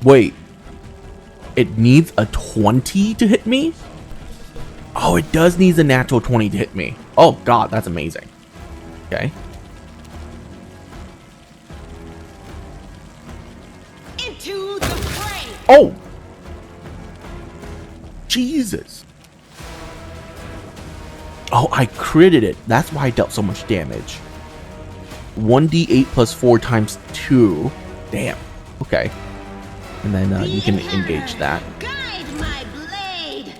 Wait. It needs a 20 to hit me? Oh, it does need a natural 20 to hit me. Oh, God, that's amazing. Okay. Into the fray. Oh! Jesus. Oh, I critted it. That's why I dealt so much damage. 1d8 plus 4 times 2. Damn. Okay. And then you can engage that. Guide my blade.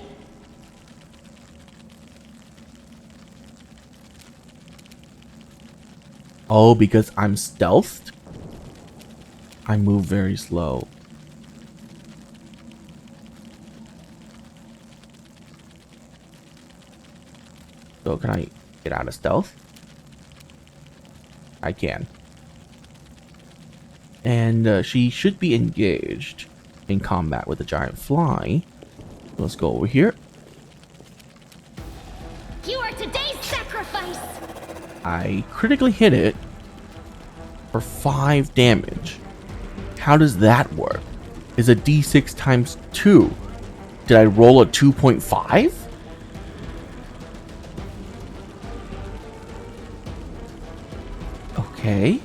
Oh, because I'm stealthed? I move very slow. So can I get out of stealth? I can. And she should be engaged in combat with the giant fly. Let's go over here. You are today's sacrifice. I critically hit it for 5 damage. How does that work? Is a d6 times 2. Did I roll a 2.5? Okay.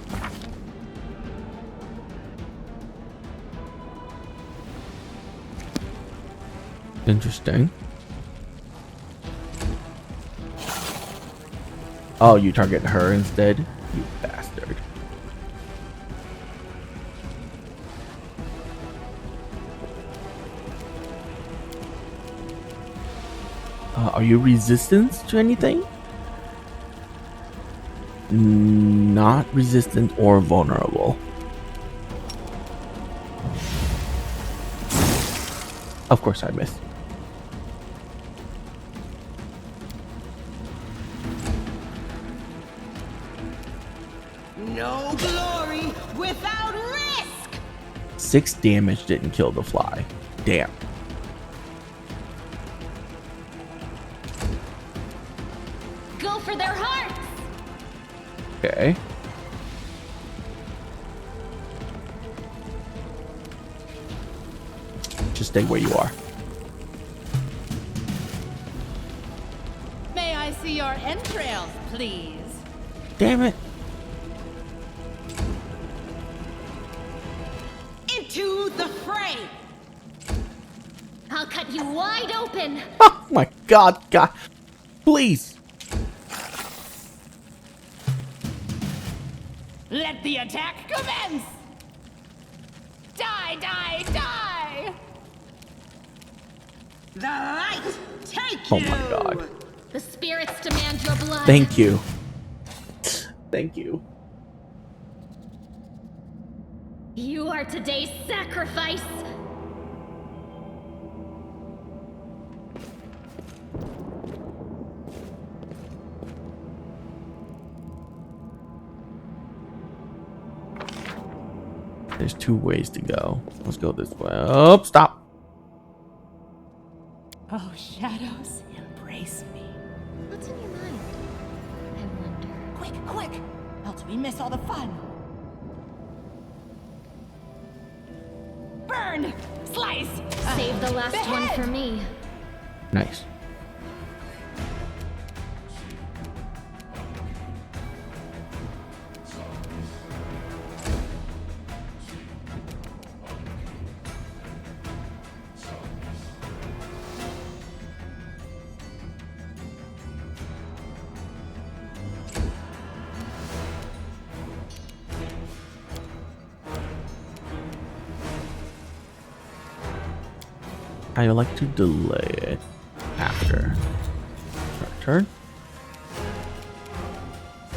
Interesting. Oh, you target her instead? You bastard. Are you resistant to anything? Not resistant or vulnerable. Of course I missed. No glory without risk. 6 damage didn't kill the fly. Damn. Go for their hearts. Okay. Just stay where you are. May I see your entrails, please? Damn it. Into the fray. I'll cut you wide open. Oh my God, God. Please. Let the attack commence! Die, die, die! The light take Oh you. my God. The spirits demand your blood. Thank you. Thank you. You are today's sacrifice. There's 2 ways to go. Let's go this way. Oh, stop. Oh, shadows, embrace me. What's in your mind? I wonder. Quick, quick! Else we miss all the fun. Burn! Slice! Save the last one behead! for me. Nice. I like to delay it after our turn.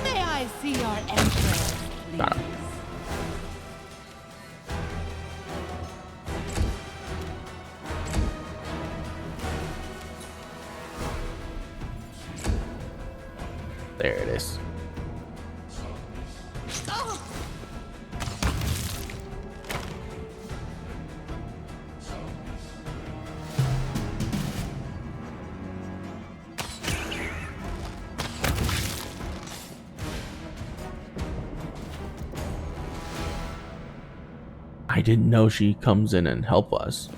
May I see your entrails, please? Got him. There it is. Oh. I didn't know she comes in and help us.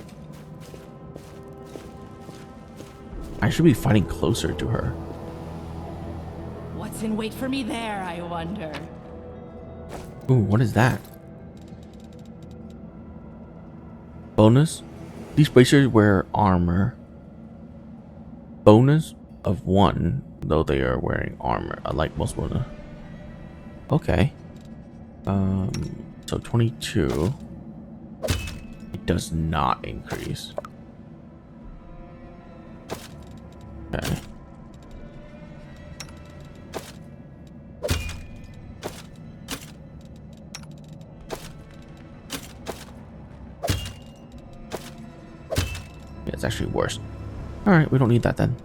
I should be fighting closer to her. What's in wait for me there, I wonder? Ooh, what is that? Bonus? These bracers wear armor. Bonus of 1, though they are wearing armor. I like most bonus. Okay. So 22. It does not increase. Okay. Yeah, it's actually worse. Alright, we don't need that then.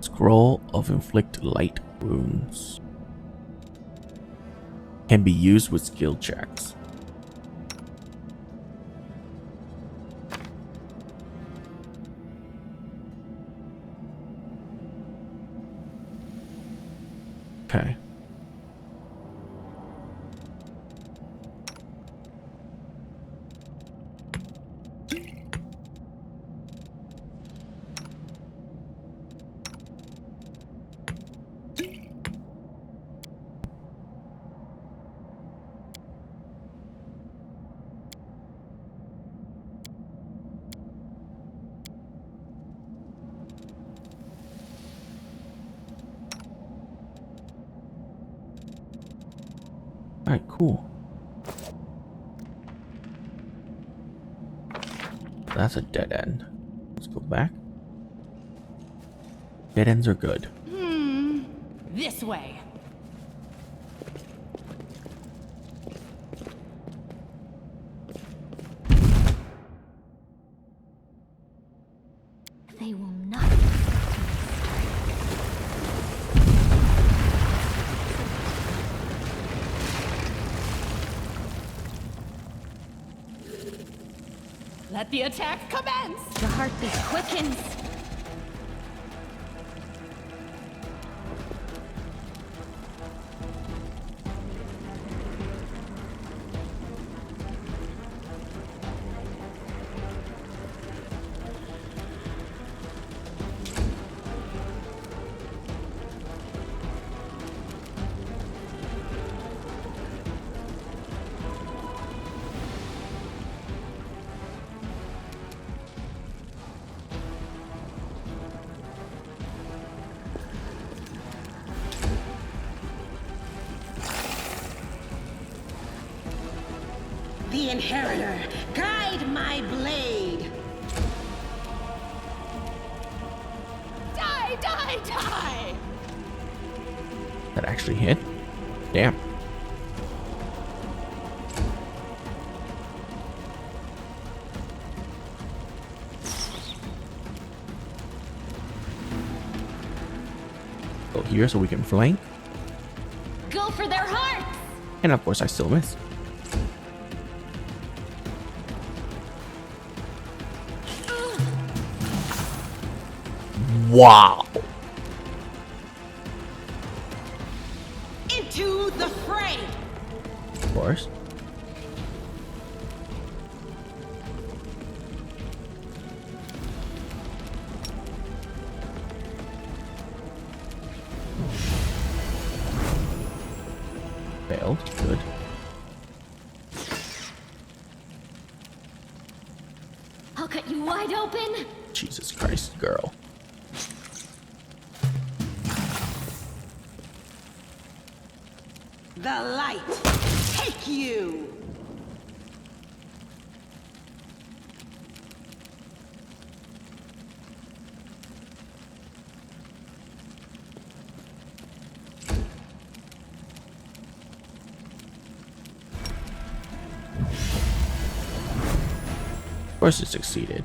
Scroll of inflict light wounds. Can be used with skill checks. Okay. Alright, cool. That's a dead end. Let's go back. Dead ends are good. This way. They will not. Let the attack commence! The heartbeat quickens. The Inheritor, guide my blade! Die, die, die! That actually hit? Damn. Go here so we can flank. Go for their hearts! And of course I still miss. Wow. Into the fray! Of course. Failed. Good. I'll cut you wide open! Jesus Christ, girl. The light, take you! Of course it succeeded.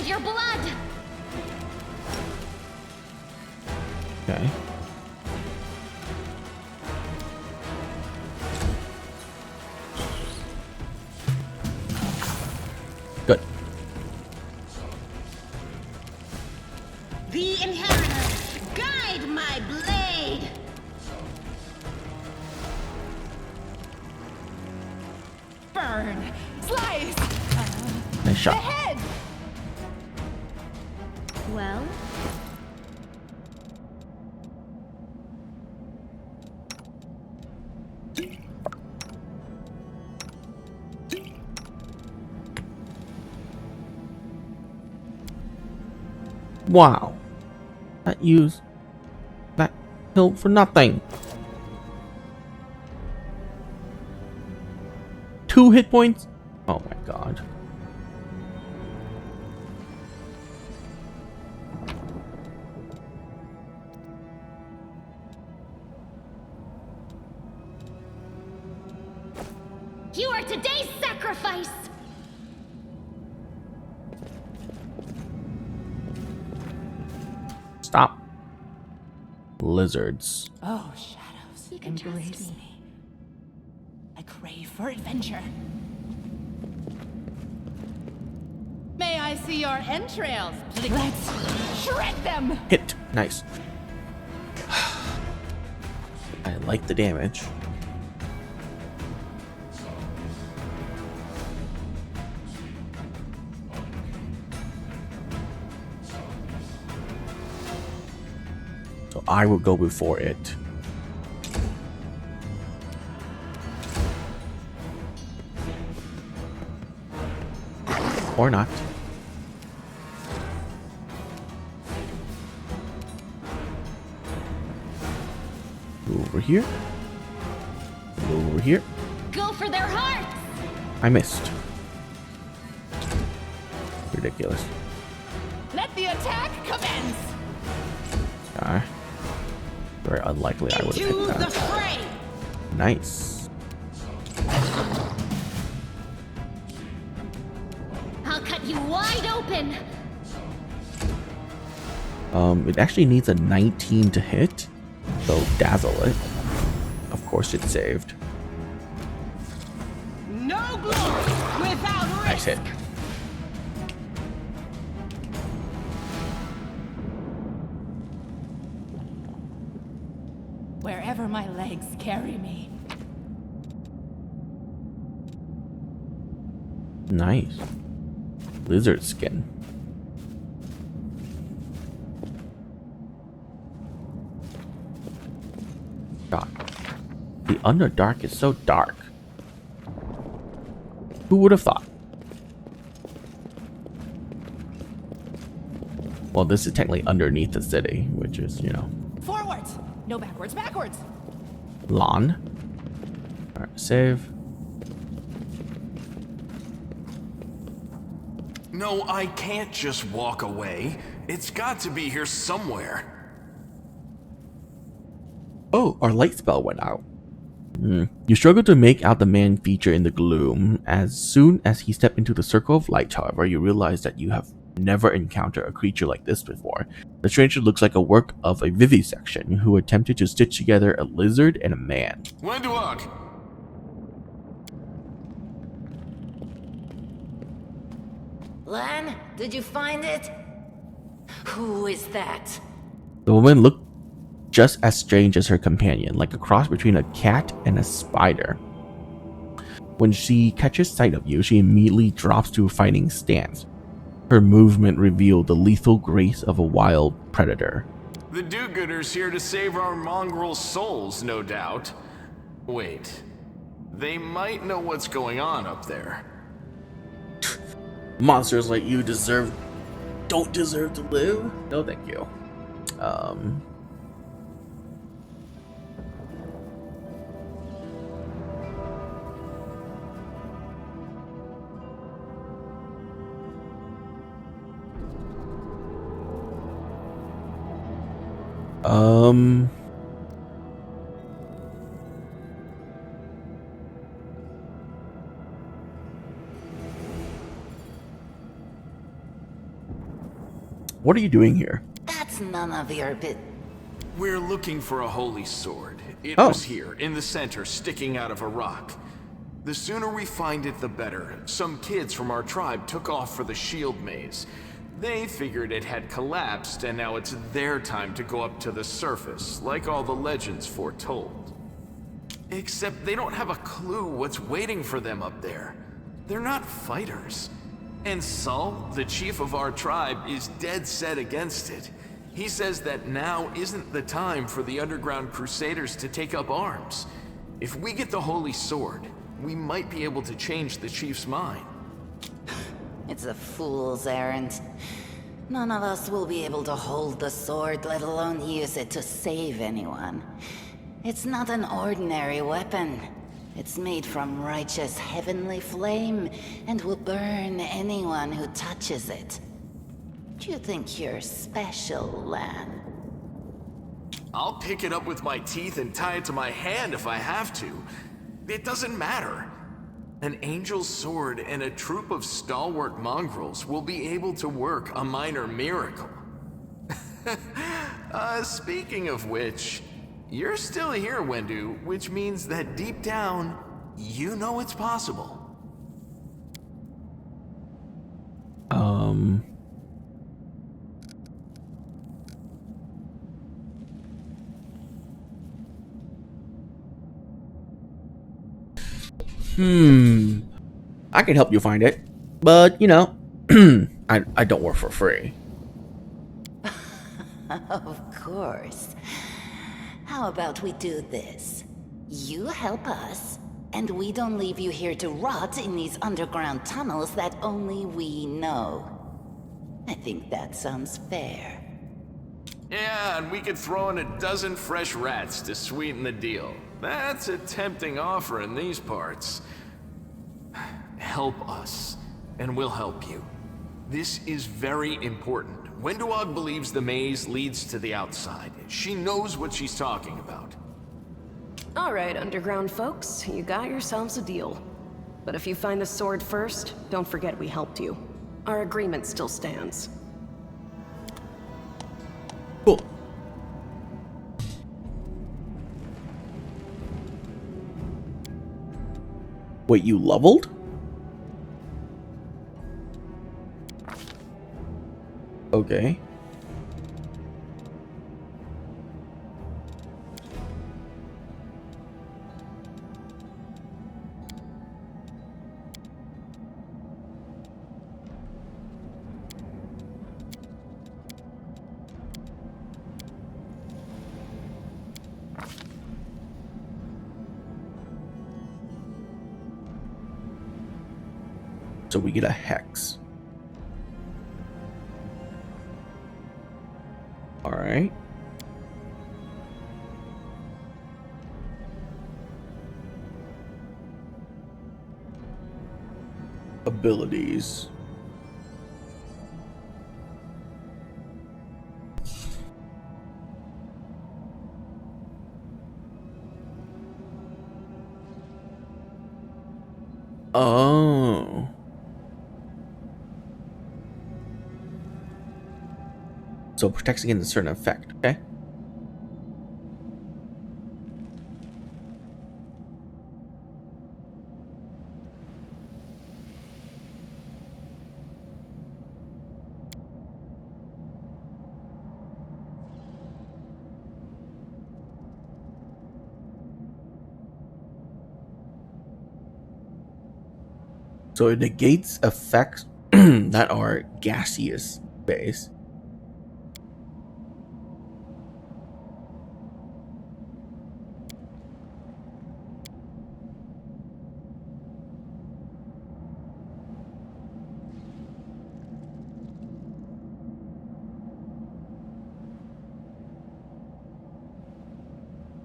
of your blood! Okay. Good. The inheritor, guide my blade! Burn! Slice! Nice The shot. head! Well, Wow. That used that hill for nothing. 2 hit points? Oh my god. you are today's sacrifice! Stop. Lizards. Oh, shadows, You can trust embrace me. me. I crave for adventure. May I see your entrails, please? Let's shred them! Hit. Nice. I like the damage. So I will go before it. Or not. Over here. Over here. Go for their hearts! I missed. Ridiculous. Let the attack commence! Very unlikely I would have Into hit the that. fray! Nice. I'll cut you wide open! It actually needs a 19 to hit, so dazzle it. Of course it saved. No glory without risk! Nice hit. Wherever my legs carry me. Nice. Lizard skin. God. The Underdark is so dark. Who would have thought? Well, this is technically underneath the city, which is, you know, Forwards! No backwards, backwards! lawn. Alright, save. No, I can't just walk away. It's got to be here somewhere. Oh, our light spell went out. You struggle to make out the man feature in the gloom. As soon as he stepped into the circle of light, however, you realize that you have never encountered a creature like this before. The stranger looks like a work of a vivisection who attempted to stitch together a lizard and a man. Wendwalk! Lan, did you find it? Who is that? The woman looked just as strange as her companion, like a cross between a cat and a spider. When she catches sight of you, she immediately drops to a fighting stance. Her movement revealed the lethal grace of a wild predator. The do-gooders here to save our mongrel souls, no doubt. Wait. They might know what's going on up there. Monsters like you don't deserve to live. No, thank you. What are you doing here? That's none of your bit. We're looking for a holy sword. It Oh. was here, in the center, sticking out of a rock. The sooner we find it, the better. Some kids from our tribe took off for the shield maze. They figured it had collapsed, and now it's their time to go up to the surface, like all the legends foretold. Except they don't have a clue what's waiting for them up there. They're not fighters. And Saul, the chief of our tribe, is dead set against it. He says that now isn't the time for the underground Crusaders to take up arms. If we get the holy sword, we might be able to change the chief's mind. It's a fool's errand. None of us will be able to hold the sword, let alone use it to save anyone. It's not an ordinary weapon. It's made from righteous heavenly flame and will burn anyone who touches it. Do you think you're special, Lan? I'll pick it up with my teeth and tie it to my hand if I have to. It doesn't matter. An angel's sword and a troop of stalwart mongrels will be able to work a minor miracle. Speaking of which, you're still here, Wendu, which means that deep down, you know it's possible. I can help you find it, but you know, I don't work for free. Of course. How about we do this? You help us, and we don't leave you here to rot in these underground tunnels that only we know. I think that sounds fair. Yeah, and we could throw in a dozen fresh rats to sweeten the deal. That's a tempting offer in these parts. Help us, and we'll help you. This is very important. Wenduog believes the maze leads to the outside. She knows what she's talking about. All right, underground folks, you got yourselves a deal. But if you find the sword first, don't forget we helped you. Our agreement still stands. Cool. Wait, you leveled? Okay. So we get a hex. All right. Abilities. Oh. So protects against a certain effect, okay? So it negates effects that are gaseous based.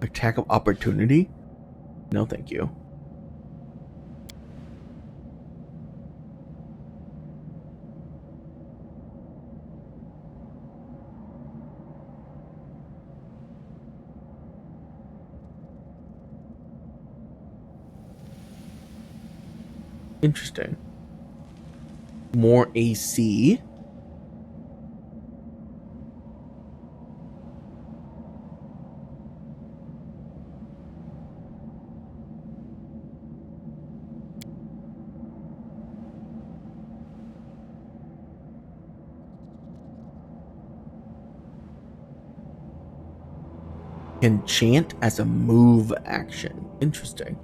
Attack of opportunity? No, thank you. Interesting. More AC. Can chant as a move action. Interesting.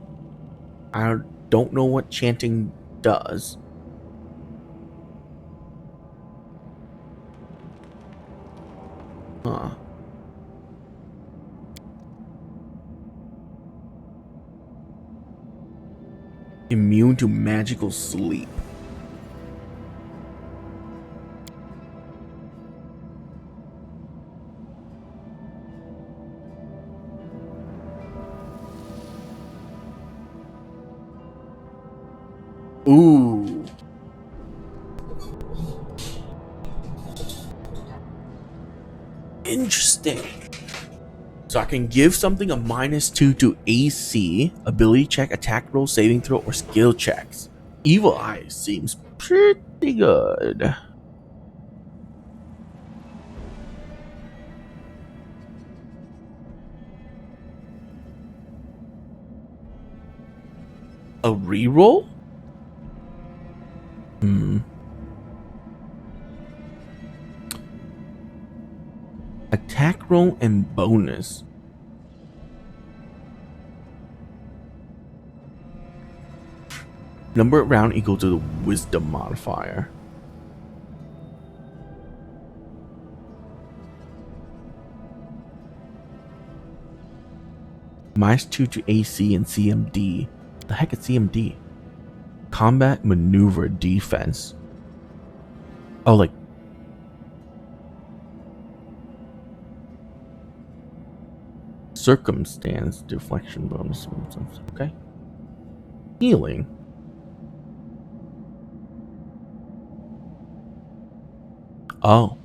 I don't know what chanting does. Huh. Immune to magical sleep. Ooh. Interesting. So I can give something a -2 to AC, ability check, attack roll, saving throw, or skill checks. Evil Eye seems pretty good. A reroll? Attack roll and bonus. Number round equal to the wisdom modifier. -2 to AC and CMD. The heck is CMD? Combat maneuver defense. Oh, like circumstance deflection bonus. Okay. Healing. Oh.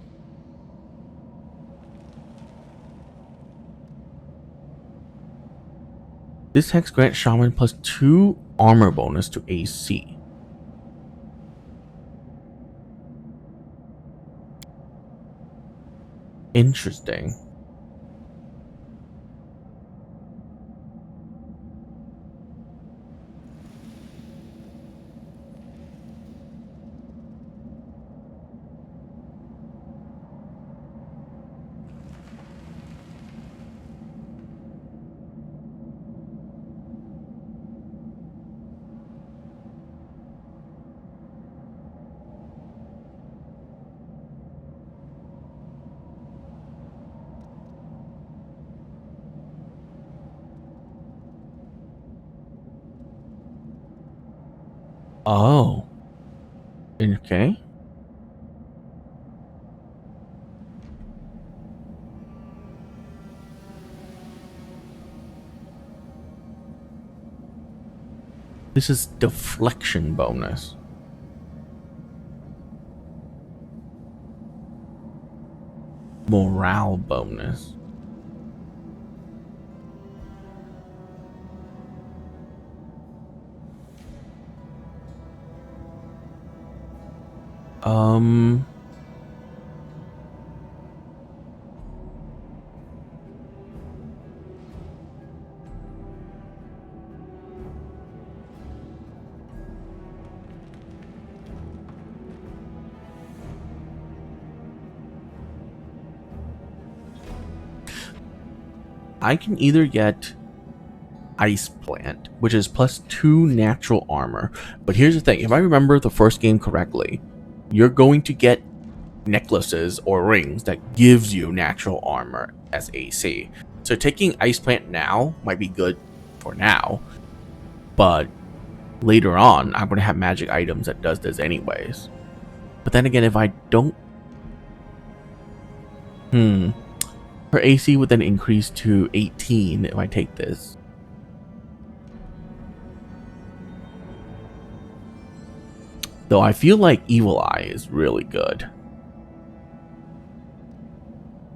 This hex grants Shaman +2 armor bonus to AC. Interesting. Oh. Okay. This is deflection bonus. Morale bonus. I can either get Ice Plant, which is +2 natural armor. But here's the thing, if I remember the first game correctly, you're going to get necklaces or rings that gives you natural armor as AC. So taking Ice Plant now might be good for now, but later on I'm going to have magic items that does this anyways. But then again, if I don't... Her AC would then increase to 18 if I take this. Though I feel like Evil Eye is really good.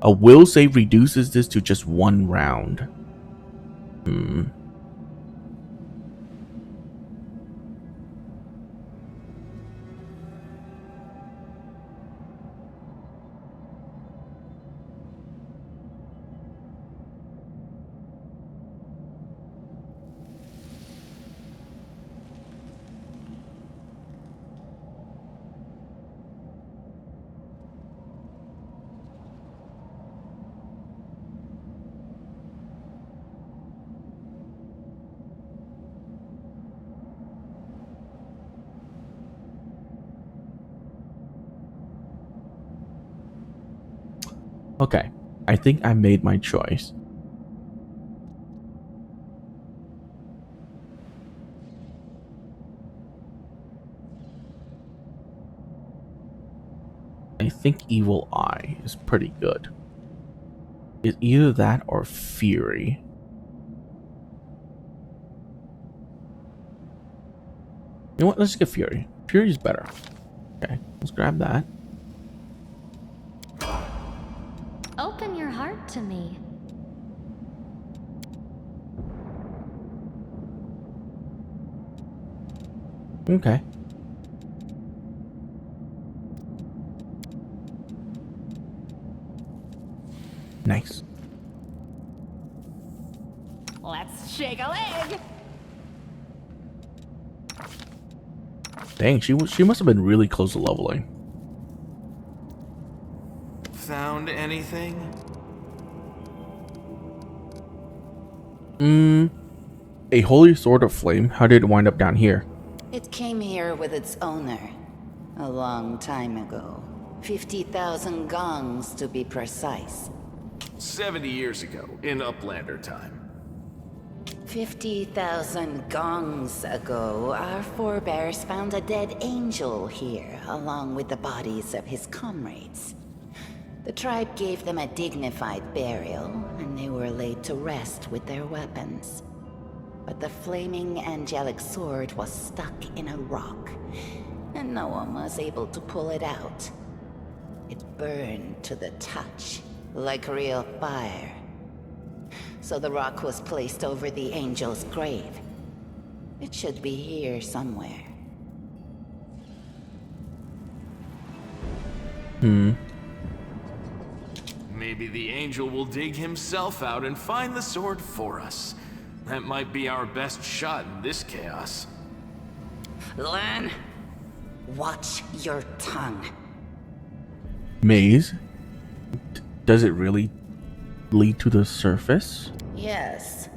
A will save reduces this to just 1 round. Okay, I think I made my choice. I think Evil Eye is pretty good. It's either that or Fury. You know what? Let's get Fury. Fury's better. Okay, let's grab that. Open your heart to me. Okay. Nice. Let's shake a leg. Dang, she must have been really close to leveling. Found anything? A holy sword of flame. How did it wind up down here? It came here with its owner a long time ago. 50,000 gongs to be precise. 70 years ago, in Uplander time. 50,000 gongs ago, our forebears found a dead angel here, along with the bodies of his comrades. The tribe gave them a dignified burial, and they were laid to rest with their weapons. But the flaming angelic sword was stuck in a rock, and no one was able to pull it out. It burned to the touch, like real fire. So the rock was placed over the angel's grave. It should be here somewhere. Maybe the angel will dig himself out and find the sword for us. That might be our best shot in this chaos. Lan, watch your tongue. Maze? Does it really lead to the surface? Yes,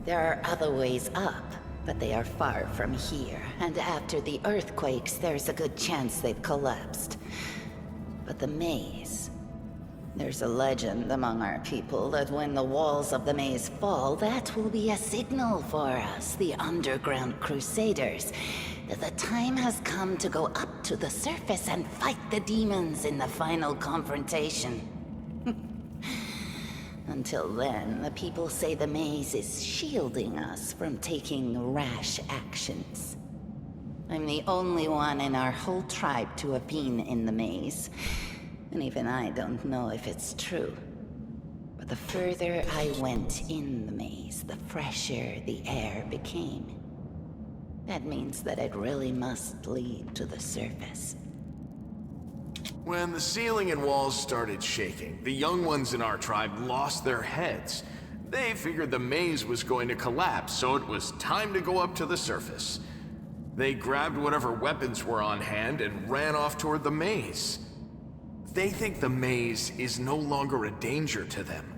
there are other ways up, but they are far from here. And after the earthquakes, there's a good chance they've collapsed. But the maze... There's a legend among our people that when the walls of the maze fall, that will be a signal for us, the underground Crusaders, that the time has come to go up to the surface and fight the demons in the final confrontation. Until then, the people say the maze is shielding us from taking rash actions. I'm the only one in our whole tribe to have been in the maze. And even I don't know if it's true. But the further I went in the maze, the fresher the air became. That means that it really must lead to the surface. When the ceiling and walls started shaking, the young ones in our tribe lost their heads. They figured the maze was going to collapse, so it was time to go up to the surface. They grabbed whatever weapons were on hand and ran off toward the maze. They think the maze is no longer a danger to them.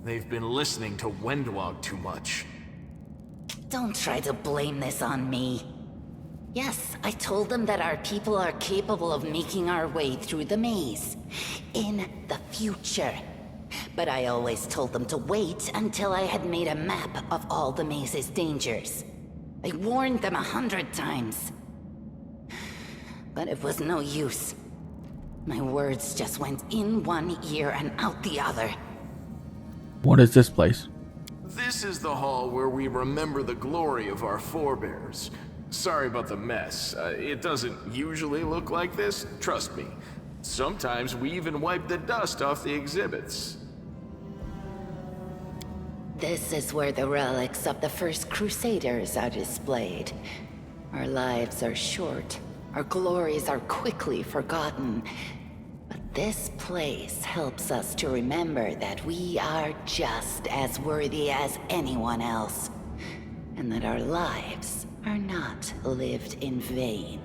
They've been listening to Wendwog too much. Don't try to blame this on me. Yes, I told them that our people are capable of making our way through the maze. In the future. But I always told them to wait until I had made a map of all the maze's dangers. I warned them 100 times. But it was no use. My words just went in one ear and out the other. What is this place? This is the hall where we remember the glory of our forebears. Sorry about the mess. It doesn't usually look like this, trust me. Sometimes we even wipe the dust off the exhibits. This is where the relics of the First Crusaders are displayed. Our lives are short. Our glories are quickly forgotten. But this place helps us to remember that we are just as worthy as anyone else. And that our lives are not lived in vain.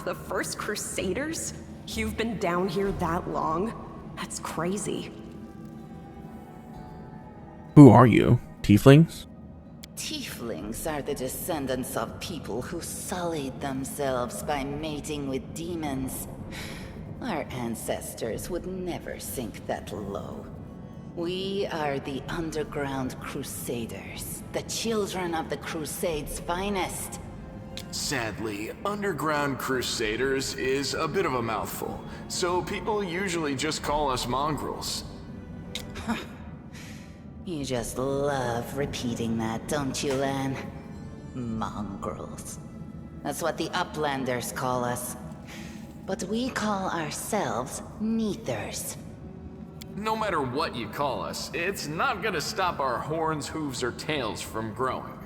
The First Crusaders? You've been down here that long? That's crazy. Who are you? Tieflings? Tieflings are the descendants of people who sullied themselves by mating with demons. Our ancestors would never sink that low. We are the Underground Crusaders, the children of the Crusades' finest. Sadly, Underground Crusaders is a bit of a mouthful, so people usually just call us mongrels. You just love repeating that, don't you, Len? Mongrels. That's what the Uplanders call us. But we call ourselves Neathers. No matter what you call us, it's not gonna stop our horns, hooves, or tails from growing.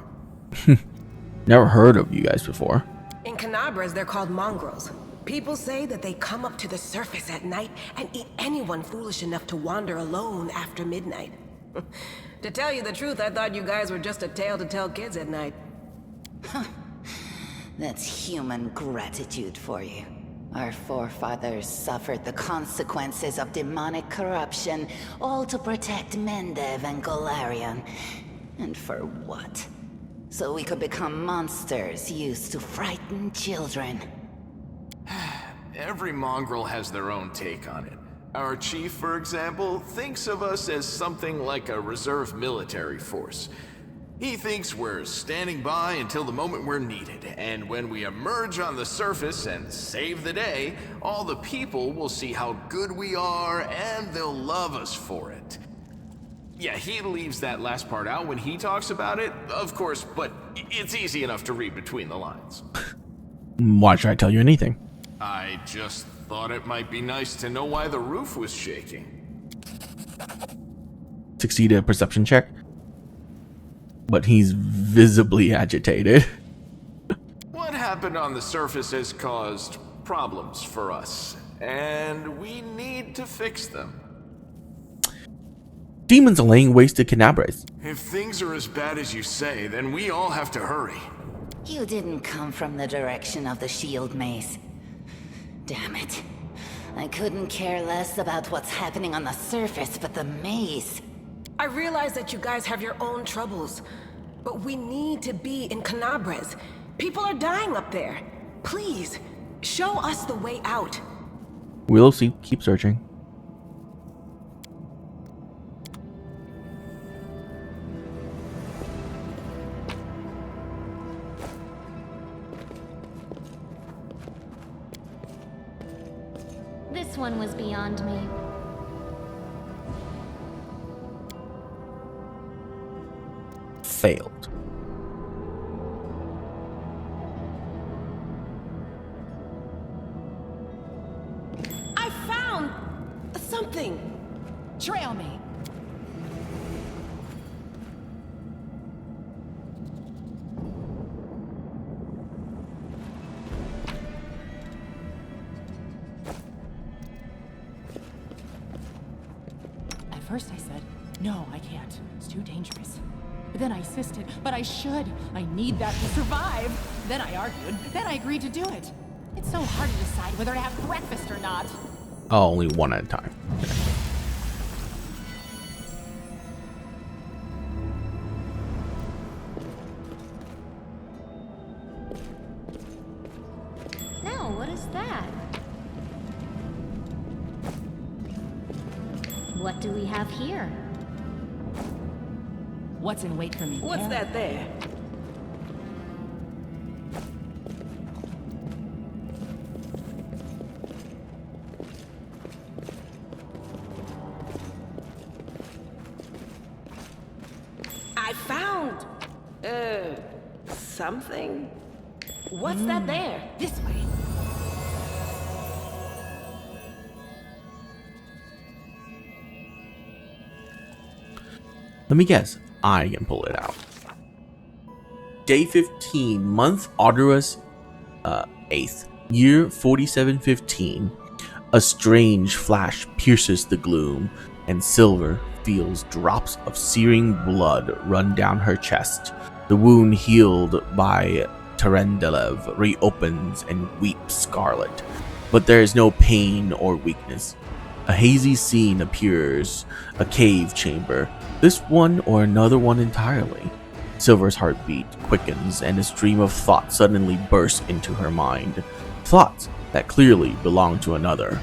Never heard of you guys before. In Canabras, they're called mongrels. People say that they come up to the surface at night and eat anyone foolish enough to wander alone after midnight. To tell you the truth, I thought you guys were just a tale to tell kids at night. That's human gratitude for you. Our forefathers suffered the consequences of demonic corruption, all to protect Mendev and Golarion. And for what? So we could become monsters used to frighten children. Every mongrel has their own take on it. Our chief, for example, thinks of us as something like a reserve military force. He thinks we're standing by until the moment we're needed, and when we emerge on the surface and save the day, all the people will see how good we are and they'll love us for it. Yeah, he leaves that last part out when he talks about it, of course, but it's easy enough to read between the lines. Why should I tell you anything? I just thought it might be nice to know why the roof was shaking. Succeed a perception check. But he's visibly agitated. What happened on the surface has caused problems for us, and we need to fix them. Demons are laying waste to Canabras. If things are as bad as you say, then we all have to hurry. You didn't come from the direction of the shield maze. Damn it. I couldn't care less about what's happening on the surface, but the maze. I realize that you guys have your own troubles, but we need to be in Canabras. People are dying up there. Please, show us the way out. We'll see. Keep searching. This one was beyond me. Failed. I found something. Trail me. At first I said, no, I can't. It's too dangerous. But then I insisted, but I should. I need that to survive. Then I argued. Then I agreed to do it. It's so hard to decide whether to have breakfast or not. Oh, only one at a time. Now, what is that? What do we have here? What's in wait for me? What's that there? I found, something. What's that there? This way. Let me guess. I can pull it out. Day 15, month Odorous 8th, year 4715. A strange flash pierces the gloom, and Silver feels drops of searing blood run down her chest. The wound healed by Terendelev reopens and weeps scarlet, but there is no pain or weakness. A hazy scene appears, a cave chamber, this one or another one entirely. Silver's heartbeat quickens and a stream of thoughts suddenly bursts into her mind. Thoughts that clearly belong to another.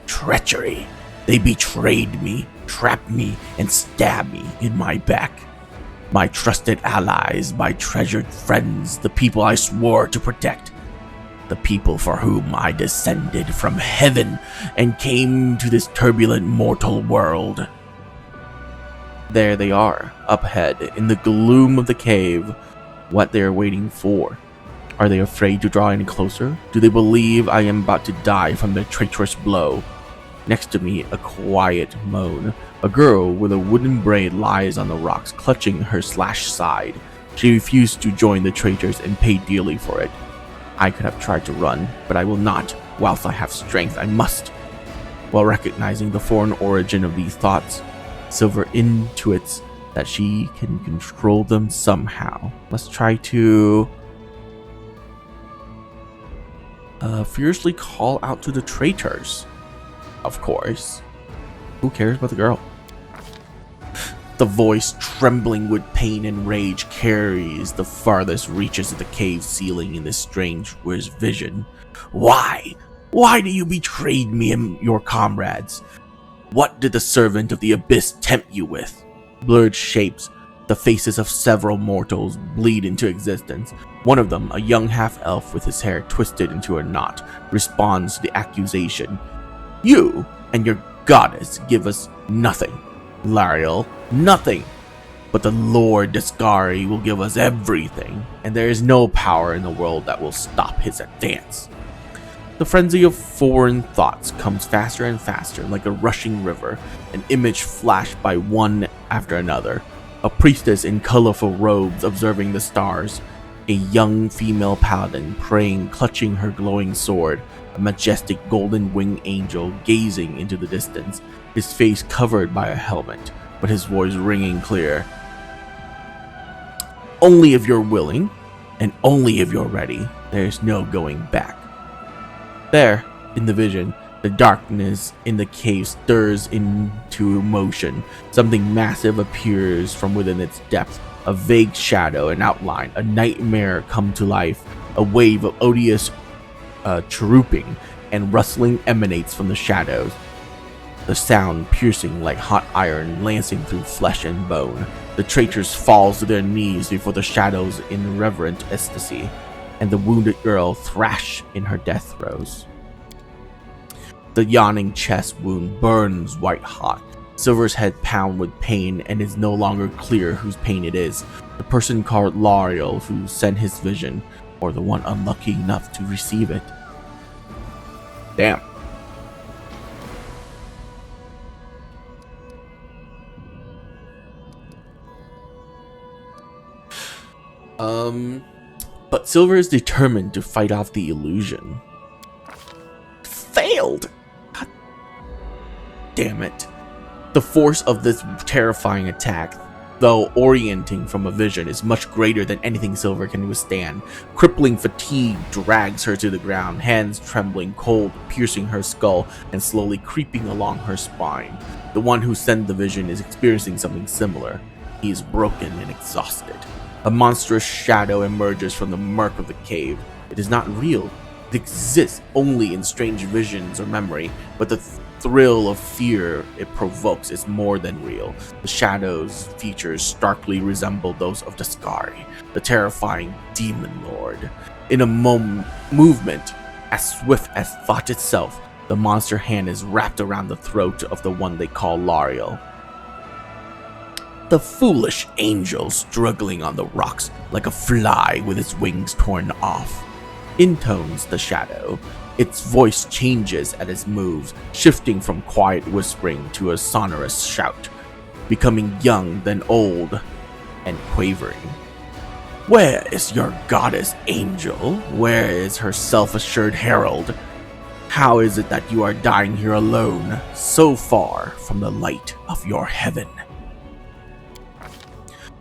Treachery. They betrayed me, trapped me, and stabbed me in my back. My trusted allies, my treasured friends, the people I swore to protect. The people for whom I descended from heaven and came to this turbulent mortal world. There they are, up ahead, in the gloom of the cave. What they are waiting for. Are they afraid to draw any closer? Do they believe I am about to die from their traitorous blow? Next to me, a quiet moan. A girl with a wooden braid lies on the rocks, clutching her slashed side. She refused to join the traitors and paid dearly for it. I could have tried to run, but I will not. Whilst I have strength, I must. While recognizing the foreign origin of these thoughts, Silver intuits that she can control them somehow. Let's try to fiercely call out to the traitors. Of course. Who cares about the girl? The voice, trembling with pain and rage, carries the farthest reaches of the cave ceiling in this strange vision. Why? Why do you betray me and your comrades? What did the servant of the abyss tempt you with? Blurred shapes, the faces of several mortals, bleed into existence. One of them, a young half-elf with his hair twisted into a knot, responds to the accusation. You and your goddess give us nothing, Lariel, nothing. But the Lord Descari will give us everything, and there is no power in the world that will stop his advance. The frenzy of foreign thoughts comes faster and faster, like a rushing river, an image flashed by one after another. A priestess in colorful robes observing the stars, a young female paladin praying, clutching her glowing sword, a majestic golden winged angel gazing into the distance, his face covered by a helmet, but his voice ringing clear. Only if you're willing, and only if you're ready, there's no going back. There, in the vision, the darkness in the cave stirs into motion. Something massive appears from within its depths. A vague shadow, an outline, a nightmare come to life. A wave of odious chirruping and rustling emanates from the shadows. The sound piercing like hot iron, lancing through flesh and bone. The traitors falls to their knees before the shadows in reverent ecstasy, and the wounded girl thrash in her death throes. The yawning chest wound burns white hot. Silver's head pounds with pain, and it's no longer clear whose pain it is. The person called Lariel who sent his vision, or the one unlucky enough to receive it. Damn. But Silver is determined to fight off the illusion. Failed! God damn it. The force of this terrifying attack, though orienting from a vision, is much greater than anything Silver can withstand. Crippling fatigue drags her to the ground, hands trembling, cold, piercing her skull and slowly creeping along her spine. The one who sent the vision is experiencing something similar. He is broken and exhausted. A monstrous shadow emerges from the murk of the cave. It is not real. It exists only in strange visions or memory, but the thrill of fear it provokes is more than real. The shadow's features starkly resemble those of Descari, the terrifying demon lord. In a movement as swift as thought itself, the monster hand is wrapped around the throat of the one they call Lariel. The foolish angel struggling on the rocks like a fly with its wings torn off. Intones the shadow. Its voice changes at its moves, shifting from quiet whispering to a sonorous shout, becoming young then old and quavering. Where is your goddess angel? Where is her self-assured herald? How is it that you are dying here alone, so far from the light of your heaven?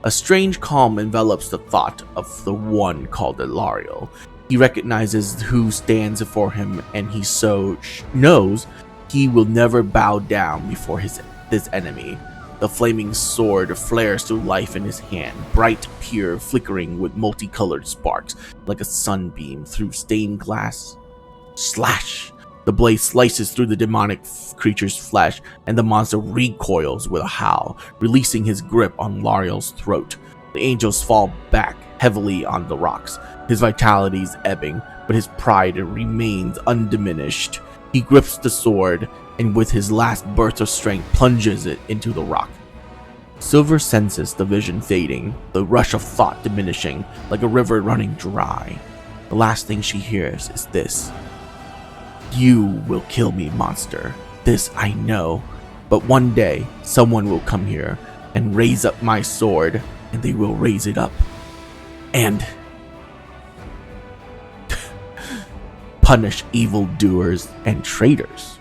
A strange calm envelops the thought of the one called Lariel. He recognizes who stands before him, and he so knows he will never bow down before this enemy. The flaming sword flares to life in his hand, bright, pure, flickering with multicolored sparks, like a sunbeam through stained glass. Slash! The blade slices through the demonic creature's flesh, and the monster recoils with a howl, releasing his grip on Lariel's throat. The angels fall back heavily on the rocks. His vitality is ebbing, but his pride remains undiminished. He grips the sword, and with his last burst of strength plunges it into the rock. Silver senses the vision fading, the rush of thought diminishing, like a river running dry. The last thing she hears is this: "You will kill me, monster. This I know. But one day, someone will come here and raise up my sword, and they will raise it up. And punish evildoers and traitors."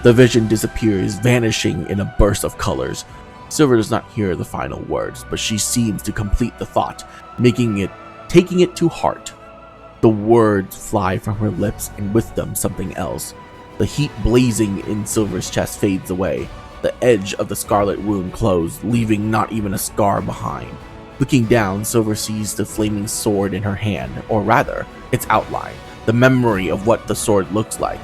The vision disappears, vanishing in a burst of colors. Silver does not hear the final words, but she seems to complete the thought, taking it to heart. The words fly from her lips, and with them something else. The heat blazing in Silver's chest fades away. The edge of the scarlet wound closed, leaving not even a scar behind. Looking down, Silver sees the flaming sword in her hand, or rather, its outline, the memory of what the sword looks like.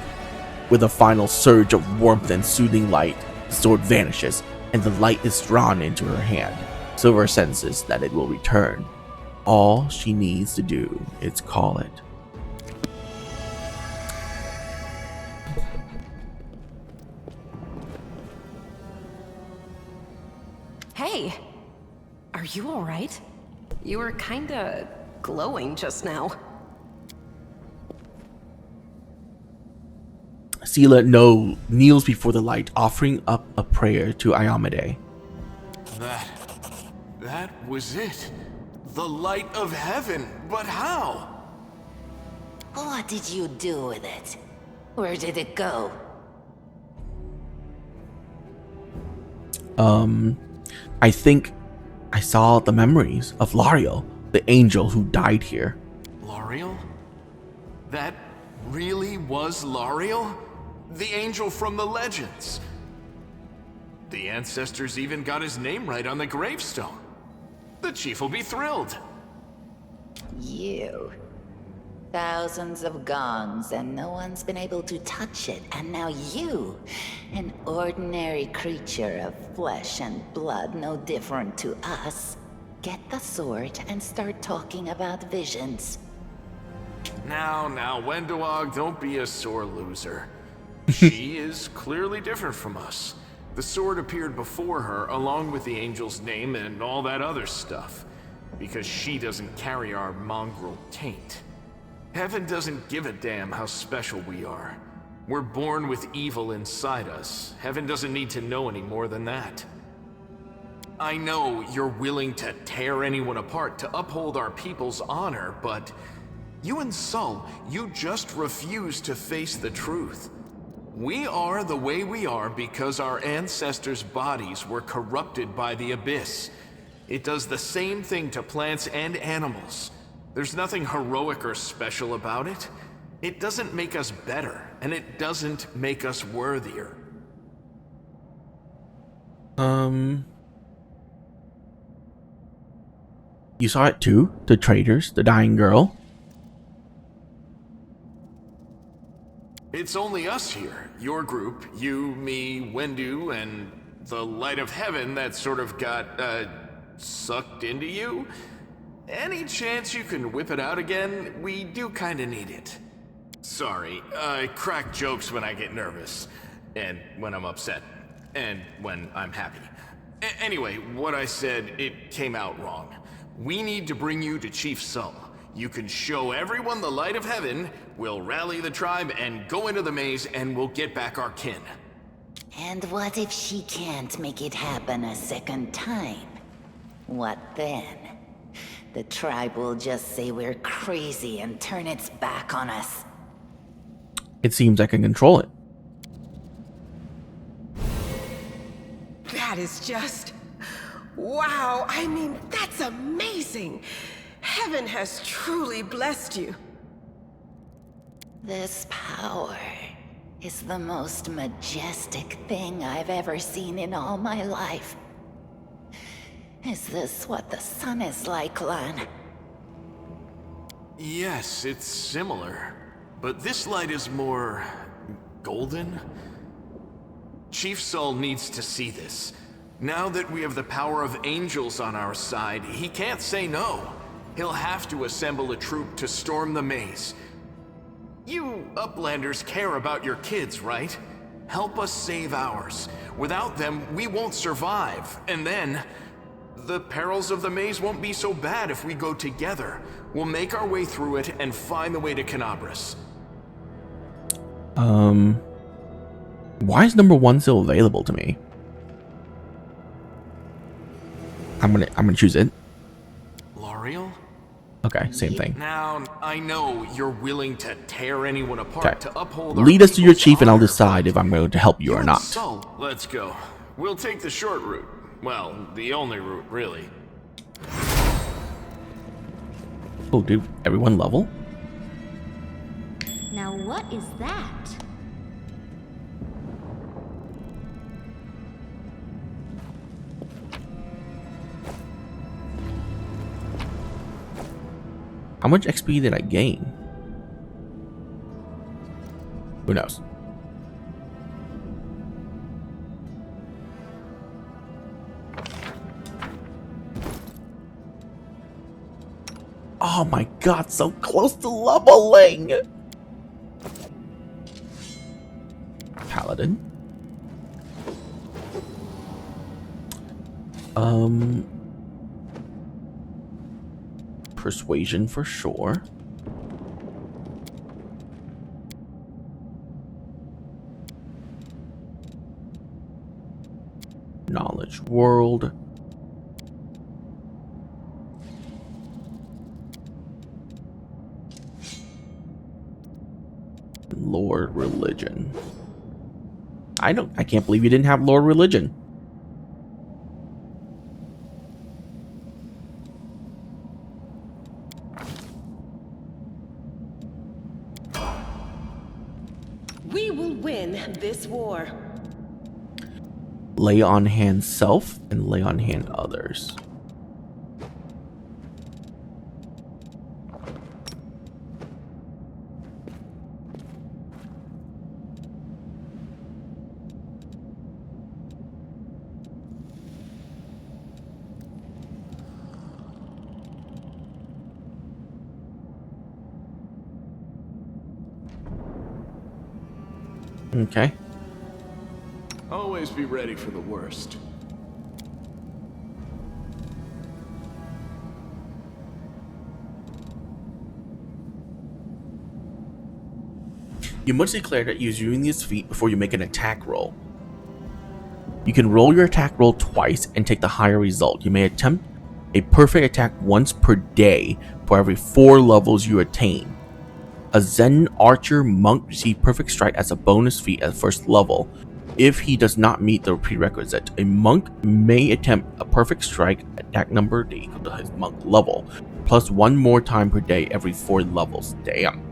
With a final surge of warmth and soothing light, the sword vanishes, and the light is drawn into her hand. Silver senses that it will return. All she needs to do is call it. Hey! Are you alright? You were kinda glowing just now. Sela kneels before the light, offering up a prayer to Iomade. That was it. The light of heaven. But how? What did you do with it? Where did it go? I think I saw the memories of Lariel, the angel who died here. Lariel? That really was Lariel? The angel from the legends. The ancestors even got his name right on the gravestone. The chief will be thrilled. You. Thousands of gongs and no one's been able to touch it, and now you, an ordinary creature of flesh and blood no different to us, get the sword and start talking about visions. Now, Wendowog, don't be a sore loser. She is clearly different from us. The sword appeared before her, along with the angel's name and all that other stuff, because she doesn't carry our mongrel taint. Heaven doesn't give a damn how special we are. We're born with evil inside us. Heaven doesn't need to know any more than that. I know you're willing to tear anyone apart to uphold our people's honor, but you and Sol, you just refuse to face the truth. We are the way we are because our ancestors' bodies were corrupted by the Abyss. It does the same thing to plants and animals. There's nothing heroic or special about it. It doesn't make us better, and it doesn't make us worthier. You saw it too? The traitors, the dying girl? It's only us here. Your group, you, me, Wendu, and the light of heaven that sort of got, sucked into you. Any chance you can whip it out again? We do kinda need it. Sorry, I crack jokes when I get nervous, and when I'm upset, and when I'm happy. Anyway, what I said, it came out wrong. We need to bring you to Chief Sol. You can show everyone the light of heaven, we'll rally the tribe and go into the maze, and we'll get back our kin. And what if she can't make it happen a second time? What then? The tribe will just say we're crazy and turn its back on us. It seems I can control it. That is just... wow, I mean, that's amazing! Heaven has truly blessed you. This power is the most majestic thing I've ever seen in all my life. Is this what the sun is like, Lan? Yes, it's similar. but this light is more golden. Chief Saul needs to see this. Now that we have the power of angels on our side, he can't say no. He'll have to assemble a troop to storm the maze. You Uplanders care about your kids, right? Help us save ours. Without them, we won't survive. And then, the perils of the maze won't be so bad if we go together. We'll make our way through it and find the way to Canabras. Why is number 1 still available to me? I'm gonna choose it. L'Oreal? Okay, same thing. Now, I know you're willing to tear anyone apart Okay. to uphold Lead our us to your people's chief and I'll honor, decide if I'm going to help you or and not. Saul, let's go. We'll take the short route. Well, the only route, really. Oh, dude, everyone level? Now what is that? How much XP did I gain? Who knows? Oh my god, so close to leveling! Paladin. Persuasion for sure. Knowledge world. Lord religion. I can't believe you didn't have Lord religion. We will win this war. Lay on hand self and lay on hand others. Okay. Always be ready for the worst. You must declare that you're using this feat before you make an attack roll. You can roll your attack roll twice and take the higher result. You may attempt a perfect attack once per day for every 4 levels you attain. A Zen Archer Monk receives Perfect Strike as a bonus feat at first level. If he does not meet the prerequisite, a monk may attempt a Perfect Strike attack number equal to his monk level, plus 1 more time per day every 4 levels. Damn.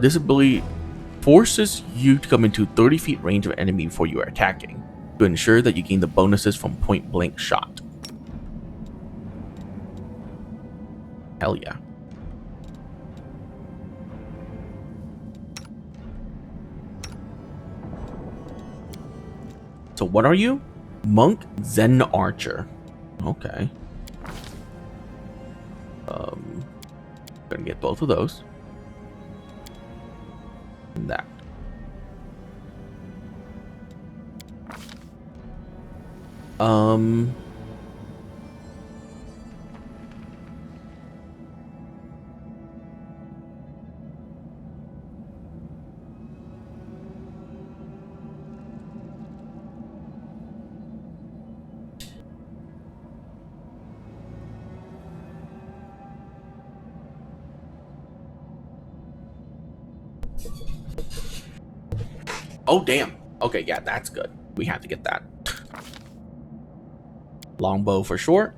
This ability forces you to come into 30 feet range of enemy before you are attacking, to ensure that you gain the bonuses from point blank shot. Hell yeah. So what are you? Monk Zen Archer. Okay. Gonna get both of those. And that. Oh, damn. Okay, yeah, that's good. We have to get that. Longbow for short.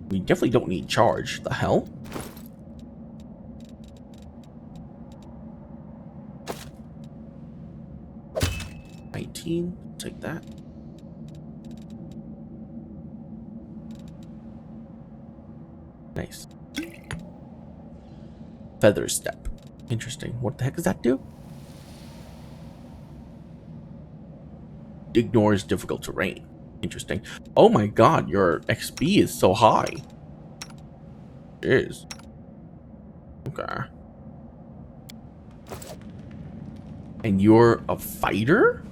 We definitely don't need charge. The hell? $19. Take that. Nice. Feather step. Interesting. What the heck does that do? Ignores difficult terrain. Interesting. Oh my god, your XP is so high. It is. Okay. And you're a fighter?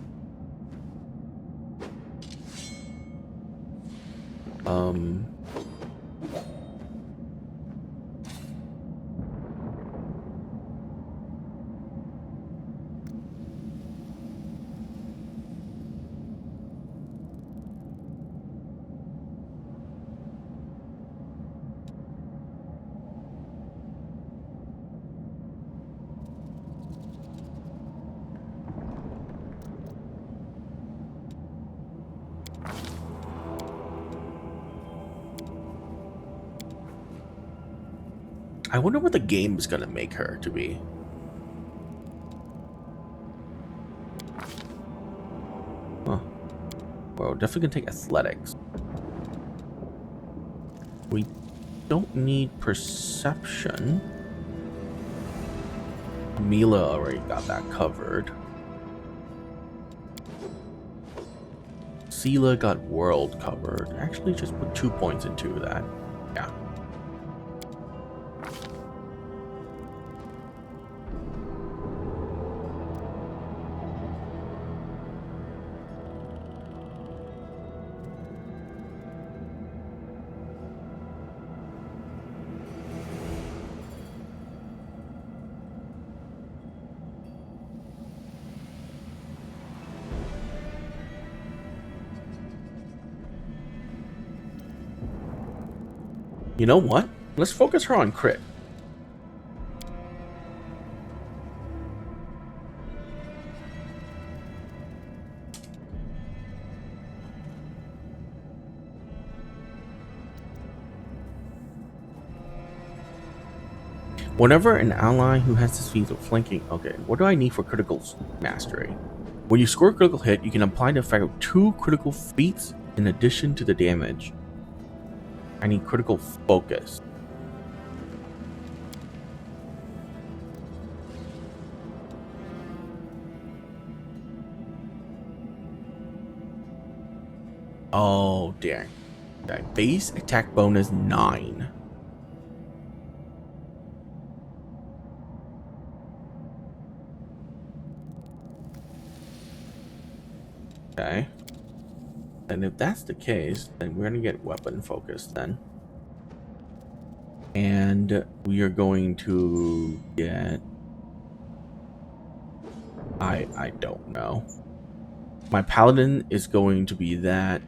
I wonder what the game is gonna make her to be. Huh. Well, definitely gonna take athletics. We don't need perception. Mila already got that covered. Sela got world covered. Actually, just put 2 points into that. Yeah. You know what? Let's focus her on crit. Whenever an ally who has this feat of flanking... Okay, what do I need for critical mastery? When you score a critical hit, you can apply the effect of 2 critical feats in addition to the damage. I need critical focus. Oh, dear. Okay, base attack bonus 9. Okay. And if that's the case, then we're gonna get weapon focus then. And we are going to get... I don't know. My paladin is going to be that.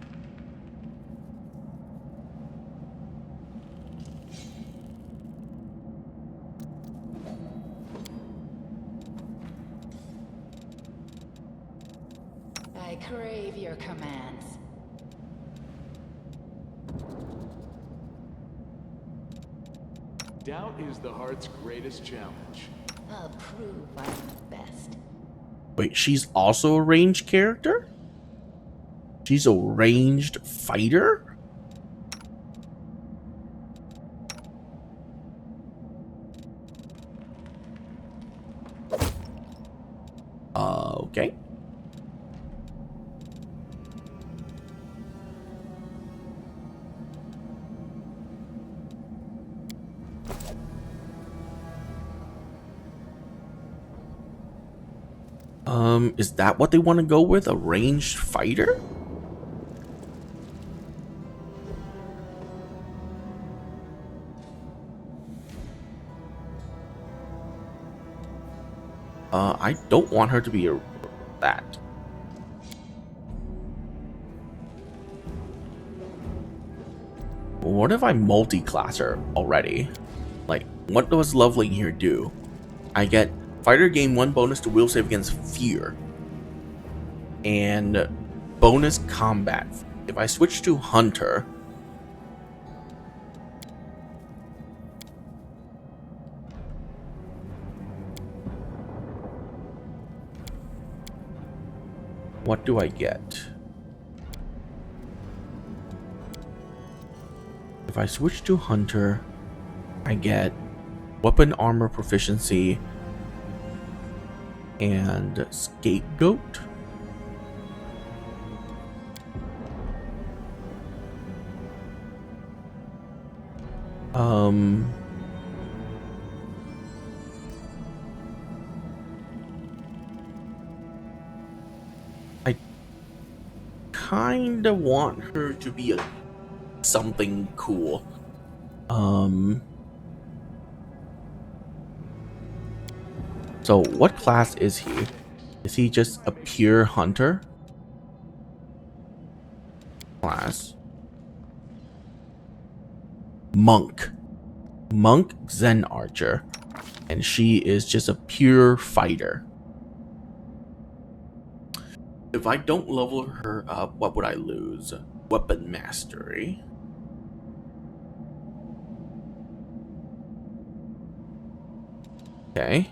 I crave your commands. Doubt is the heart's greatest challenge. I'll prove I'm the best. Wait, she's also a ranged character? She's a ranged fighter? Okay. Is that what they want to go with? A ranged fighter? I don't want her to be that. What if I multi-class her already? Like, what does Lovely here do? I get fighter gain 1 bonus to will save against fear. And bonus combat. If I switch to Hunter... what do I get? If I switch to Hunter, I get weapon armor proficiency and scapegoat. I kind of want her to be something cool. So what class is he? Is he just a pure hunter? Class. Monk. Monk Zen Archer. And she is just a pure fighter. If I don't level her up, what would I lose? Weapon mastery. Okay.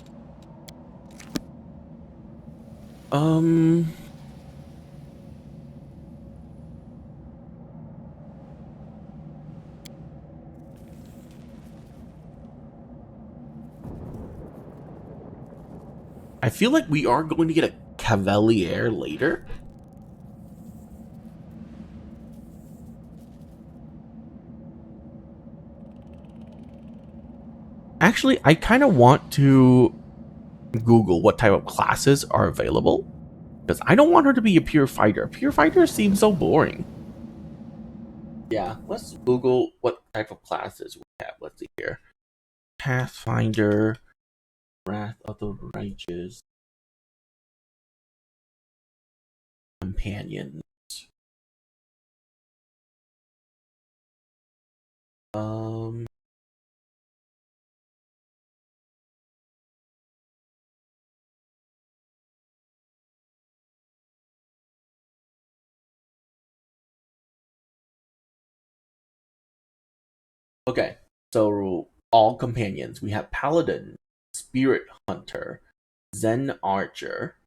I feel like we are going to get a Cavalier later. Actually, I kind of want to Google what type of classes are available, because I don't want her to be a pure fighter. Pure fighter seems so boring. Yeah, let's Google what type of classes we have. Let's see here. Pathfinder, Wrath of the Righteous, Companions. Okay, so all companions. We have Paladin, Spirit Hunter, Zen Archer,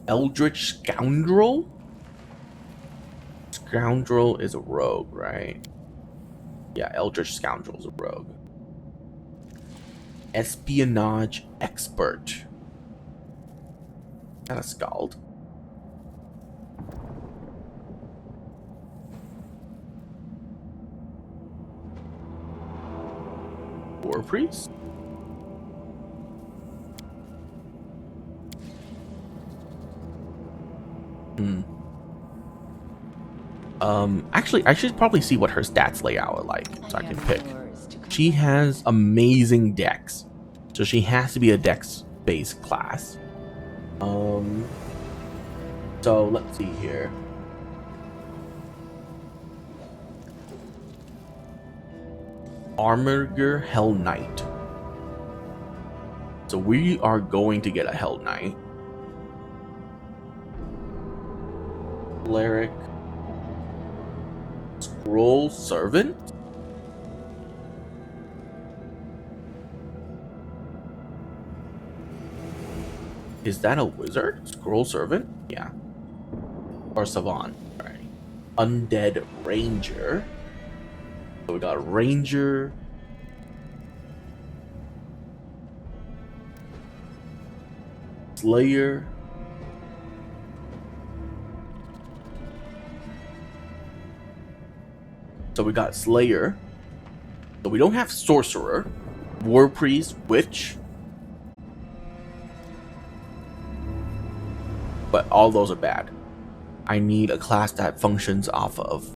Eldritch Scoundrel? Scoundrel is a rogue, right? Yeah, Eldritch Scoundrel is a rogue. Espionage Expert. And a Scald. War Priest? Actually, I should probably see what her stats layout are like, so I can pick. She has amazing dex, so she has to be a dex-based class. So let's see here. Armiger Hell Knight. So we are going to get a Hell Knight. Cleric. Scroll Servant? Is that a wizard? Scroll Servant? Yeah. Or Savant. Right. Undead Ranger. So we got Ranger. Slayer. So we got Slayer. So we don't have Sorcerer, War Priest, Witch. But all those are bad. I need a class that functions off of